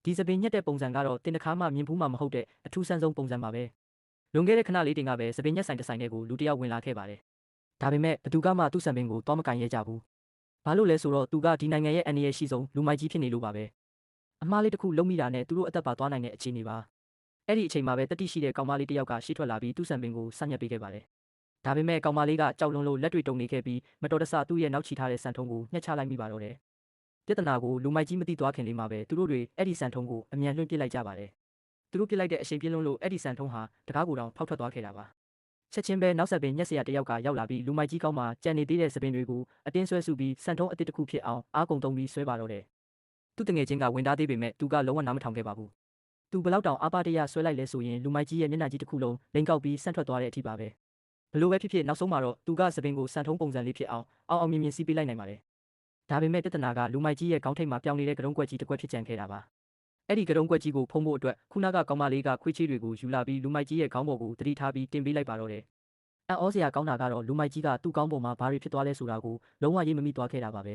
ဒီစပင်ညက်တဲ့ပုံစံကတော့တင်တခါမှမြင်ဘူးမှမဟုတ်တဲ့အထူးဆန်းဆုံးပုံစံပါပဲလွန်ခဲ့တဲ့ခဏလေးတင်ကပဲစပင်ညက်ဆိုင်တစ်ဆိုင်ထဲကိုလူတစ်ယောက်ဝင်လာခဲ့ပါတယ်ဒါပေမဲ့ဘသူကမှသူ့စပင်ကိုတော့မကင်ရဲကြဘူးဘာလို့လဲဆိုတော့သူကဒီနိုင်ငံရဲ့အန္တရာယ်ရှိဆုံးလူမိုက်ကြီးဖြစ်နေလို့ပါပဲအမားလေးတစ်ခုလုံးမိတာနဲ့သူတို့အသက်ပါသွားနိုင်တဲ့အခြေအနေပါအဲ့ဒီအချိန်မှာပဲတတိရှိတဲ့ကောင်မလေးတစ်ယောက်ကရှေ့ထွက်လာပြီးသူ့စပင်ကိုဆန့်ညက်ပေးခဲ့ပါတယ်ဒါပေမဲ့ကောင်မလေးကကြောက်လွန်းလို့လက်တွေတုန်နေခဲ့ပြီးမတော်တဆသူ့ရဲ့နောက်ချီထားတဲ့စံထုံးကိုညှက်ချလိုက်မိပါတော့တယ်ပြဿနာကိုလူမိုက်ကြီးမသိသွားခင်လေးမှာပဲသူတို့တွေအဲ့ဒီစံထုံးကိုအမြန်လွှင့်ပစ်လိုက်ကြပါတယ်သူတို့ပစ်လိုက်တဲ့အချိန်ပြင်းလွန်းလို့အဲ့ဒီစံထုံးဟာတကားကိုတောင်ဖောက်ထွက်သွားခဲ့တာပါချက်ချင်းပဲနောက်ဆက်ပင်ညက်စရာတစ်ယောက်ကရောက်လာပြီးလူမိုက်ကြီးကောင်းမှကြံနေသေးတဲ့စပင်တွေကိုအတင်းဆွဲစုပြီးစံထုံးအတစ်တစ်ခုဖြစ်အောင်အားကုန်သုံးပြီးဆွဲပါတော့တယ်သူ့တငယ်ချင်းကဝင်သားသေးပေမဲ့သူကလုံးဝနားမထောင်ခဲ့ပါဘူးသူဘလောက်တောင်အားပါတရဆွဲလိုက်လဲဆိုရင်လူမိုက်ကြီးရဲ့မျက်နှာကြီးတစ်ခုလုံးလိန်ကောက်ပြီးဆန့်ထွက်သွားတဲ့အထိပါပဲဘလို့ပဲဖြစ်ဖြစ်နောက်ဆုံးမှာတော့သူကစပင်ကိုစံထုံးပုံစံလေးဖြစ်အောင်မြင်မြင်စီးပေးလိုက်နိုင်ပါတယ်ဒါပေမဲ့ပြဿနာကလူမိုက်ကြီးရဲ့ခေါင်းထိပ်မှာပြောင်းနေတဲ့ကတုံးကွက်ကြီးတစ်ကွက်ဖြစ်ကြံခဲ့တာပါအဲ့ဒီကတုံးကွက်ကြီးကိုဖုံးဖို့အတွက်ခုနကကောင်မလေးကခွေးချေးတွေကိုယူလာပြီးလူမိုက်ကြီးရဲ့ခေါင်းပေါ်ကိုတတိထားပြီးတင်ပေးလိုက်ပါတော့တယ်အံ့ဩစရာကောင်းတာကတော့လူမိုက်ကြီးကသူ့ခေါင်းပေါ်မှာဘာတွေဖြစ်သွားလဲဆိုတာကိုလုံးဝရေးမမိသွားခဲ့တာပါပဲ